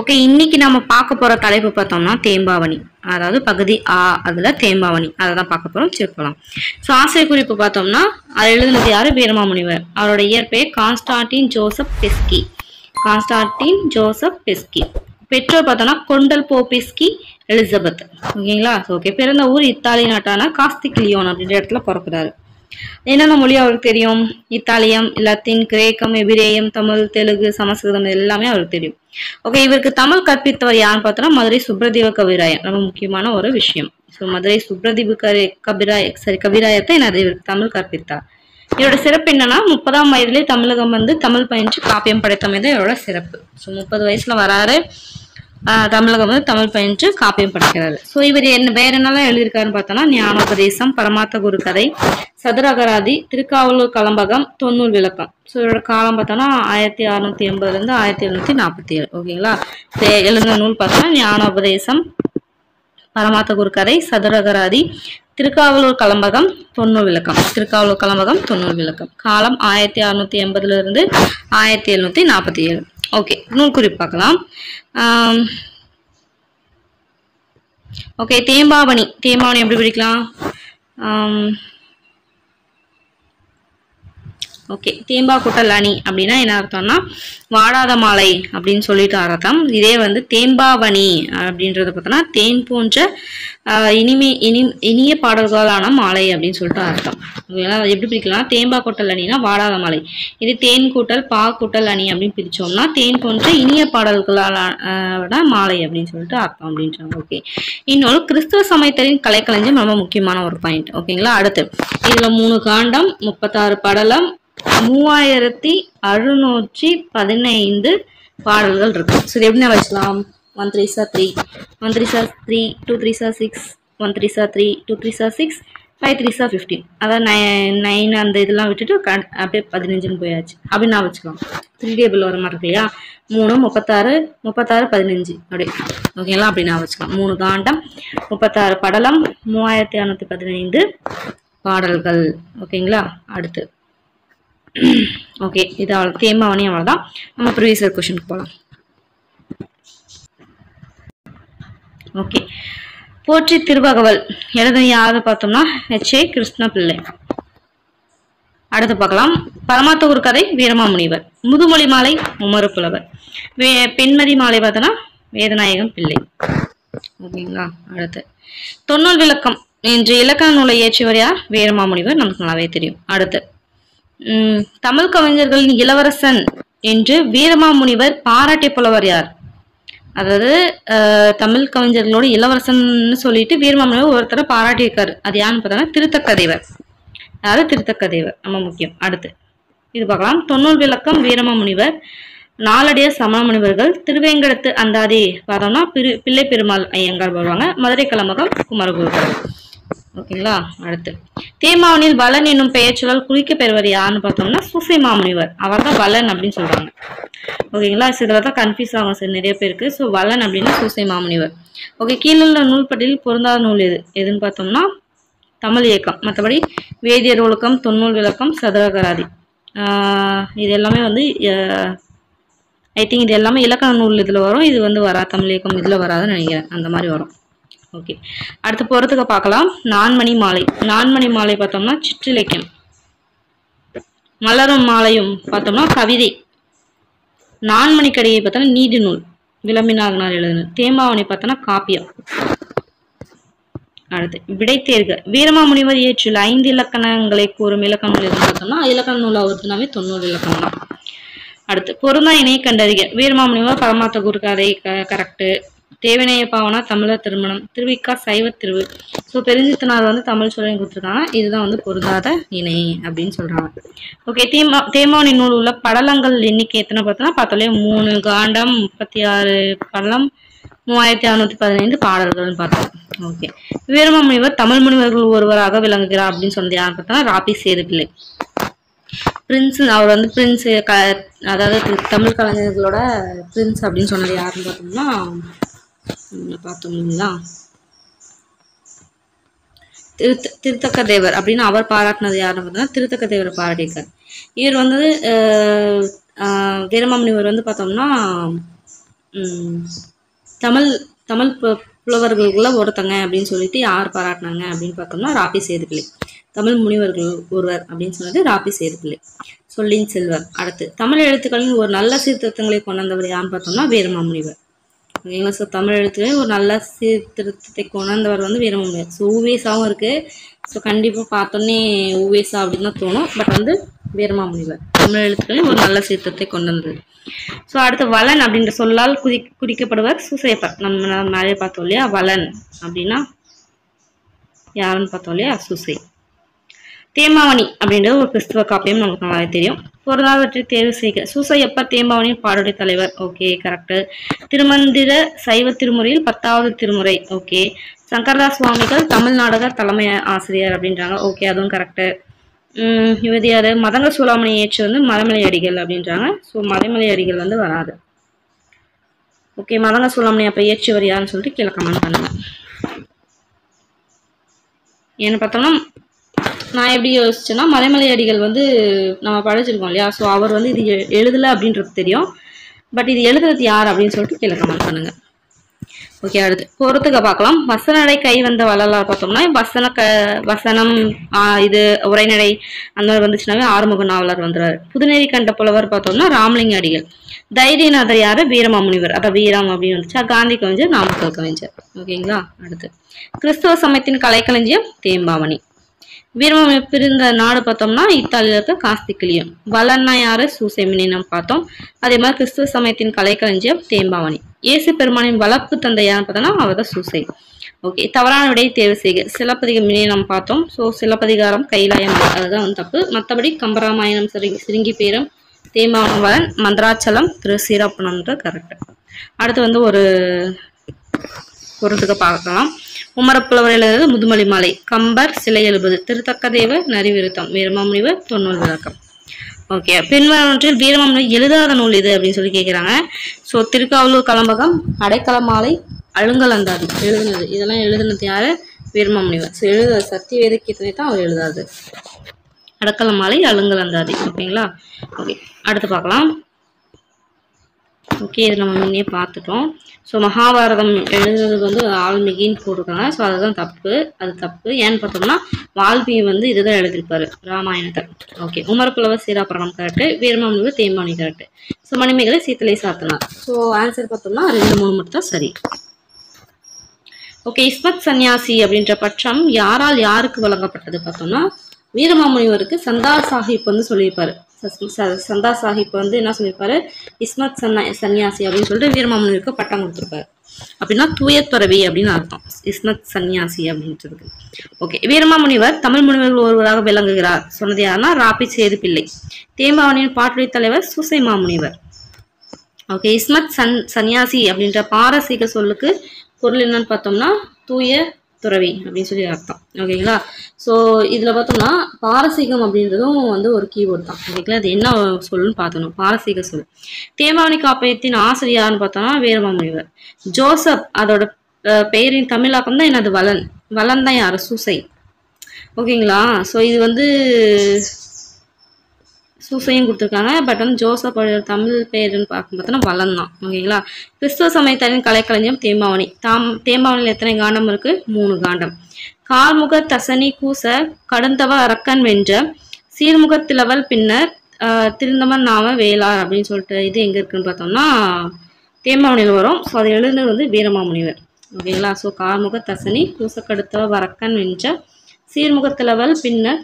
Okay, இன்னைக்கு நம்ம பார்க்க போற தலைப்பு பார்த்தோம்னா தேம்பாவணி. அதாவது பகுதி ஆ, அதுல தேம்பாவணி அதை தான் பார்க்க போறோம். சரி போலாம். ஸோ ஆசிரியர் குறிப்பு பார்த்தோம்னா அது எழுதுனது யாரு? வீரமாமுனிவர். அவரோட இயற்பெயர் Constantine Joseph Beschi. Constantine Joseph Beschi. பெற்றோர் பார்த்தோம்னா கொண்டல் போபிஸ்கி எலிசபெத். ஓகேங்களா? ஓகே, பிறந்த ஊர் இத்தாலி நாட்டான காஸ்திக்லியோன் அப்படின்ற இடத்துல பிறக்கிறாரு. என்னென்ன மொழி அவருக்கு தெரியும்? இத்தாலியம், லத்தீன், கிரேக்கம், எபிரேயம், தமிழ், தெலுங்கு, சமஸ்கிருதம் எல்லாமே அவருக்கு தெரியும். ஓகே, இவருக்கு தமிழ் கற்பித்தவர் யாருன்னு பார்த்தோம்னா மதுரை சுப்ரதீவ கவிராயர். ரொம்ப முக்கியமான ஒரு விஷயம். ஸோ மதுரை சுப்ரதீவ கவிராயத்தை இவருக்கு தமிழ் கற்பித்தார். இவரோட சிறப்பு என்னன்னா 30ஆம் வயதிலே தமிழகம் வந்து தமிழ் பயின்று காப்பியம் படைத்தமை தான் இவரோட சிறப்பு. ஸோ 30 வயசுல வராரு, தமிழகம் வந்து தமிழ் பயின்று காப்பியம் படைக்கிறாரு. ஸோ இவர் வேற என்னெல்லாம் எழுதியிருக்காருன்னு பார்த்தோம்னா ஞானோபதேசம், பரமார்த்த குரு கதை, சதுரகராதி, திருக்காவலூர் கலம்பகம், தொன்னூல் விளக்கம். ஸோ இவரோட காலம் பார்த்தோம்னா 1680 1747. ஓகேங்களா? எழுதின நூல் பார்த்தோம்னா ஞானோபதேசம், பரமார்த்த குரு கதை, சதுரகராதி, திருக்காவலூர் கலம்பகம், தொன்னூல் விளக்கம். திருக்காவலூர் கலம்பகம், தொன்னூல் விளக்கம். காலம் 1680 1747. ஓகே, நூல் குறிப்பு பார்க்கலாம். ஓகே, தேம்பாவணி. தேம்பாவணி எப்படி பிடிக்கலாம்? ஓகே, தேம்பா குட்டல் அணி அப்படின்னா என்ன அர்த்தம்னா வாடாத மாலை அப்படின்னு சொல்லிட்டு அர்த்தம். இதே வந்து தேம்பாவணி அப்படின்றத பார்த்தோம்னா தேன் போன்ற இனிய பாடல்களான மாலை அப்படின்னு சொல்லிட்டு அர்த்தம். எப்படி பிரிக்கலாம்? தேம்பா கூட்டல் அணினா வாடாத மாலை. இது தேன் கூட்டல் பா கூட்டல் அணி அப்படின்னு பிரிச்சோம்னா தேன் போன்ற இனிய பாடல்களான மாலை அப்படின்னு சொல்லிட்டு அர்த்தம் அப்படின்றாங்க. ஓகே, இன்னொரு கிறிஸ்துவ சமயத்தரின் கலைக்களஞ்சியம் ரொம்ப முக்கியமான ஒரு பாயிண்ட். ஓகேங்களா? அடுத்து இதுல 3 காண்டம், 36 படலம், 3615 பாடல்கள் இருக்கு. சரி, எப்படி வச்சுக்கலாம்? 1 3 3 1 3 3 2 3 6 1 3 3 2 3 6 5 3 15. அதாவது 9 அந்த இதெல்லாம் விட்டுட்டு அப்படியே 15 போயாச்சு அப்படின்னு நான் வச்சுக்கலாம். 3 டேபிள் வர மாதிரி இருக்கு இல்லையா? 3 36 36 15 அப்படியே. ஓகேங்களா? அப்படி நான் வச்சுக்கலாம். 3 காண்டம், 36 படலம், 3615 பாடல்கள். ஓகேங்களா? அடுத்து ஓகே, இது அவ்வளோ தேம்பாவணி. அவ்வளோதான். நம்ம ப்ரீவியஸ் இயர் கொஸ்டினுக்கு போகலாம். ஓகே, போற்றி திருவகவல் எழுத யாரு பார்த்தோம்னா H.A. கிருஷ்ணபிள்ளை. அடுத்து பார்க்கலாம். பரமார்த்த குரு கதை வீரமாமுனிவர். முதுமொழி மாலை உமறு புலவர். பெண்மதி மாலை பார்த்தோன்னா வேதநாயகம் பிள்ளை. ஓகேங்களா? அடுத்து தொன்னூல் விளக்கம் என்று இலக்கண நூலை இயற்றியவர் யார்? வீரமாமுனிவர். நமக்கு நல்லாவே தெரியும். அடுத்து தமிழ் கவிஞர்களின் இளவரசன் என்று வீரமாமுனிவர் பாராட்டிய புலவர் யார்? அதாவது தமிழ் கவிஞர்களோட இளவரசன் சொல்லிட்டு வீரமாமுனிவர் ஒருத்தரை பாராட்டியிருக்காரு. அது யாருன்னு பார்த்தோம்னா திருத்தக்கதேவர். அதாவது திருத்தக்கதேவர் ரொம்ப முக்கியம். அடுத்து இது பார்க்கலாம். தொன்னூல் விளக்கம் வீரமாமுனிவர். நாலடியார் சமண முனிவர்கள். திருவேங்கடத்து அந்தாதி பார்த்தோம்னா பிள்ளை பெருமாள் ஐயங்கார் வருவாங்க. மதுரை கலம்பகம் குமரகுருவர். ஓகேங்களா? அடுத்து தேம்பாவணியில் வளன் என்னும் பெயர் சொல்லால் குறிக்க பெறுவர் யாருன்னு பார்த்தோம்னா சூசை மாமுனிவர். அவர் தான் வளன் அப்படின்னு சொல்றாங்க. ஓகேங்களா? இதுல தான் கன்ஃபியூஸ் ஆகும் சார் நிறைய பேருக்கு. ஸோ வளன் அப்படின்னா சூசை மாமுனிவர். ஓகே, கீழுள்ள நூல் பட்டியலில் பொருந்தாத நூல் எதுன்னு பார்த்தோம்னா தமிழ் இயக்கம். மற்றபடி வேதியர் ஒழுக்கம், தொன்னூல் விளக்கம், சதுரகராதி இது எல்லாமே வந்து ஐ திங்க் இது எல்லாமே இலக்கண நூல் இதுல வரும். இது வந்து வரா தமிழ் இயக்கம் இதுல வராதுன்னு நினைக்கிறேன். அந்த மாதிரி வரும். ஓகே, அடுத்து போறதுக்கு பார்க்கலாம். நான்மணி மாலை. நான்மணி மாலை பார்த்தோம்னா சிற்றிலக்கியம். மலரும் மாலையும் பார்த்தோம்னா கவிதை. நான்மணி கடிகை பார்த்தோம்னா நீதி நூல் விளம்பினாகனார் எழுதினர். தேம்பாவணி பார்த்தோம்னா காப்பியம். அடுத்து விடை தேர்க. வீரமாமுனிவர் இயற்றியுள்ள 5 இலக்கணங்களை கூறும் இலக்கண நூல் எதுன்னு பார்த்தோம்னா இலக்கண நூல் அவருக்குனாவே தொன்னூல் இலக்கணம் தான். அடுத்து பொருந்தா இணையை கண்டறிக. வீரமாமுனிவர் பரமார்த்த குரு கதை கரெக்டு. தேவநேய பாவனா தமிழர் திருமணம். திருவிக்கா சைவ திருவு. ஸோ பெருஞ்சித்தனார் வந்து தமிழ் சொல்லி கொடுத்துருக்காங்க. இதுதான் வந்து பொருந்தாத இணை அப்படின்னு சொல்றாங்க. ஓகே, தேம்பாவணி நூல் உள்ள படலங்கள் எண்ணிக்கை எத்தனை பார்த்தோம்னா பார்த்தாலே 3 காண்டம், 36 படலம், 3615 பாடல்கள்னு பார்த்தோம். ஓகே, வீரமாமுனிவர் தமிழ் முனிவர்கள் ஒருவராக விளங்குகிறார் அப்படின்னு சொன்னது யாருன்னு பார்த்தோம்னா ராபி சேதுப்பிள்ளை. பிரின்ஸ் அவர் வந்து பிரின்ஸ் அதாவது தமிழ் கலைஞர்களோட பிரின்ஸ் அப்படின்னு சொன்னது யாருன்னு பார்த்தோம்னா பார்த்தோம்ங்களா திருத்தக்கதேவர் அப்படின்னு அவர் பாராட்டினது யாருன்னு பார்த்தோம்னா திருத்தக்கதேவரை பாராட்டியிருக்கார். இவர் வந்து வீரமாமுனிவர் வந்து பார்த்தோம்னா தமிழ் தமிழ் புலவர்களுக்குள்ள ஒருத்தங்க அப்படின்னு சொல்லிட்டு யார் பாராட்டினாங்க அப்படின்னு பார்த்தோம்னா ராபி சேதுப்பிள்ளை. தமிழ் முனிவர்கள் ஒருவர் அப்படின்னு சொன்னது ராபி சேதுப்பிள்ளை. சொல்லின் செல்வர். அடுத்து தமிழ் எழுத்துக்களின் ஒரு நல்ல சீர்திருத்தங்களை கொண்டு வந்தவர் யாருன்னு பார்த்தோம்னா வீரமாமுனிவர். ஓகேங்களா. ஸோ தமிழ் எழுத்துக்களில் ஒரு நல்ல சீர்திருத்தத்தை கொண்டு வந்தவர் வந்து வீரமாமுனிவர். ஸோ ஊவேசாவும் இருக்கு. ஸோ கண்டிப்பாக பார்த்தோன்னே ஊவேசா அப்படின்னு தான் தோணும். பட் வந்து வீரமாமுனிவர் தமிழ் எழுத்துக்களில் ஒரு நல்ல சீர்திருத்தத்தை கொண்டு வந்தது. ஸோ அடுத்து வளன் அப்படின்ற சொல்லால் குறிக்கப்படுவர் சூசையப்பர். நம்ம மேலே பார்த்தோம் இல்லையா, வளன் அப்படின்னா யாருன்னு பார்த்தோம் இல்லையா, சூசை. தேம்பாவணி அப்படின்றது ஒரு கிறிஸ்துவ காப்பியம், நமக்கு நல்லாவே தெரியும். பொருளாதாரத்தை தேர்வு செய்க. சூசையப்பர் தேம்பாவணியின் பாடுடைய தலைவர். Okay, correct. திருமந்திர சைவ திருமுறையில் 10வது திருமுறை. ஓகே. சங்கரதாஸ் சுவாமிகள் தமிழ் நாடக தலைமை ஆசிரியர் அப்படின்றாங்க. ஓகே, அதுவும் கரெக்டு. இவதியாரு மதங்க சூளாமணி ஏற்று வந்து மதமலை அடிகள் அப்படின்றாங்க. ஸோ மதமலை அடிகள் வந்து வராது. ஓகே, மதங்க சூளாமணி அப்போ ஏற்றியவர் யாருன்னு சொல்லிட்டு கீழே கமெண்ட் பண்ணுங்க. ஏன்னு பார்த்தோம்னா நான் எப்படி யோசிச்சேன்னா, மலைமலை அடிகள் வந்து நம்ம படிச்சிருக்கோம் இல்லையா, ஸோ அவர் வந்து இது எழுதலை அப்படின்றது தெரியும். பட் இது எழுதுறது யார் அப்படின்னு சொல்லிட்டு கீழே கமெண்ட் பண்ணுங்க. ஓகே, அடுத்து பொறுத்துக்க பார்க்கலாம். வசனடை கை வந்த வள்ளலார் பார்த்தோம்னா வசனம் இது உரைநடை அந்த மாதிரி வந்துச்சுனாவே ஆறுமுக நாவலர் வந்துடுறாரு. புதுநெறி கண்ட புலவர் பார்த்தோம்னா ராமலிங்க அடிகள். தைரியநாதர் யாரு, வீரமாமுனிவர். அதான் வீரம் அப்படின்னு வந்துச்சா. காந்தி கவிஞர், நாமக்கல் கவிஞர். ஓகேங்களா. அடுத்து கிறிஸ்தவ சமயத்தின் கலைக்களஞ்சியம் தேம்பாவணி. வீரமாமுனிவர் பிறந்த நாடு பார்த்தோம்னா இத்தாலியில் இருக்க காஸ்திகிலியம். வளன்னா யாரு, சூசைமினி நம்ம பார்த்தோம். அதே மாதிரி கிறிஸ்துவ சமயத்தின் கலைக்களஞ்சியம் தேம்பாவணி. இயேசு பெருமானின் வளர்ப்பு தந்தை யாருன்னு பார்த்தோம்னா அவர் தான் சூசை. ஓகே, தவறான விடையை தேர்வு செய்க. சிலப்பதிகமினி நம்ம பார்த்தோம். ஸோ சிலப்பதிகாரம் கைலாயம் அதுதான் வந்து தப்பு. மற்றபடி கம்பராமாயணம் சிறுங்கி பேரம் தேம்பாவளவன் மந்திராச்சலம் திருசீராப்பணம்ன்ற கரெக்ட். அடுத்து வந்து ஒரு பொருத்துக்க பார்க்கலாம். உமரப்புலவர் எழுதுறது முதுமொழி மாலை. கம்பர் சிலை எழுபது. திருத்தக்கதேவர் நரிவிருத்தம். வீரமாமுனிவர் தொன்னூல் விளக்கம். ஓகே, பின்வருவற்றில் வீரமாமுனிவர் எழுதாத நூல் இது அப்படின்னு சொல்லி கேட்குறாங்க. ஸோ திருக்காவலூர் கலம்பகம், அடைக்கல மாலை, அழுங்கலந்தாதி எழுதுனது. இதெல்லாம் எழுதுனது யாரு, வீரமாமுனிவர். ஸோ எழுத சத்தியவேத கீர்த்தனை தான் அவர் எழுதாது. அடைக்கல மாலை, அழுங்கலந்தாதி. ஓகேங்களா. ஓகே, அடுத்து பார்க்கலாம். ஓகே, இது நம்ம முன்னே பார்த்துட்டோம். ஸோ மகாபாரதம் எழுதுறது வந்து வால்மீகின்னு போட்டிருக்காங்க. ஸோ அதுதான் தப்பு. அது தப்பு. ஏன்னு பார்த்தோம்னா வால்மீகி வந்து இதுதான் எழுதியிருப்பாரு, ராமாயணத்தை. Okay, Umarappulavar Seerapuranam correct. Veeramamunivar Thembavani correct. So Manimekalai Seethalai Sathanar. So answer பார்த்தோம்னா 2, 3 மட்டும் தான் சரி. ஓகே, இஸ்மத் சன்னியாசி அப்படின்ற பட்சம் யாரால் யாருக்கு வழங்கப்பட்டது பார்த்தோம்னா வீரமாமுனிவருக்கு சந்தார் சாஹிப் வந்து சொல்லியிருப்பாரு. சந்தார் சாஹிப் வந்து என்ன சொல்லியிருப்பாரு, இஸ்மத் சன்னியாசி அப்படின்னு சொல்லிட்டு வீரமாமுனிவருக்கு பட்டம் கொடுத்துருப்பாரு. அப்படின்னா தூயத்துறவி அப்படின்னு அர்த்தம் இஸ்மத் சன்னியாசி அப்படின்றதுக்கு. ஓகே, வீரமாமுனிவர் தமிழ் முனிவர்கள் ஒருவராக விளங்குகிறார் சொன்னது யாருன்னா ராபி சேதுப்பிள்ளை. தேம்பாவணியின் பாட்டுரை தலைவர் சூசை மாமுனிவர். ஓகே, இஸ்மத் சன்னியாசி அப்படின்ற பாரசீக சொல்லுக்கு பொருள் என்னன்னு பார்த்தோம்னா தூய துறவி அப்படின்னு சொல்லி அர்த்தம். ஓகேங்களா. ஸோ இதில் பார்த்தோம்னா பாரசீகம் அப்படின்றதும் வந்து ஒரு கீவேர்ட் தான். ஓகேங்களா. அது என்ன சொல்லுன்னு பார்த்தணும். பாரசீக சொல். தேம்பாவணி காப்பியத்தின் ஆசிரியர்னு பார்த்தோம்னா வீரமாமுனிவர். ஜோசப் அதோட பெயரின் தமிழாக்கம் தான் என்னது, வளன். வளன் தான் யாரு, சூசை. ஓகேங்களா. ஸோ இது வந்து சூசையும் கொடுத்துருக்காங்க. பட் வந்து ஜோசப் தமிழ் பேருன்னு பார்க்கும் பார்த்தோன்னா வளன் தான். ஓகேங்களா. கிறிஸ்துவ சமயத்தின் கலைக்களஞ்சியம் தேம்பாவணி. தேம்பாவணியில் எத்தனை காண்டம் இருக்கு, 3 காண்டம். கால்முக தசனி கூச கடுந்தவ அரக்கன் வென்ற சீர்முகத்திலவல் பின்னர் திருந்தமன் நாம வேளார் அப்படின்னு சொல்லிட்டு இது எங்க இருக்குன்னு பார்த்தோம்னா தேம்பாவணியில் வரும். ஸோ அதை எழுதுனது வந்து வீரமாமுனிவர். ஓகேங்களா. ஸோ கால்முக தசனி கூச கடுத்தவ அரக்கன் வென்ற சீர்முகத்திலவல் பின்னர்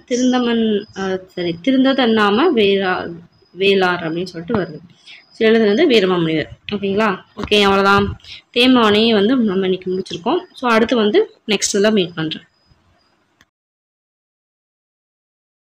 திருந்ததன் நாம வேளார் அப்படின்னு சொல்லிட்டு வருது. ஸோ எழுதுனது வீரமாமுனிவர். ஓகேங்களா. ஓகே, அவ்வளோதான். தேம்பாவணியை வந்து நம்ம இன்னைக்கு முடிச்சிருக்கோம். ஸோ அடுத்து வந்து நெக்ஸ்ட்டில் மீட் பண்ணுறேன்.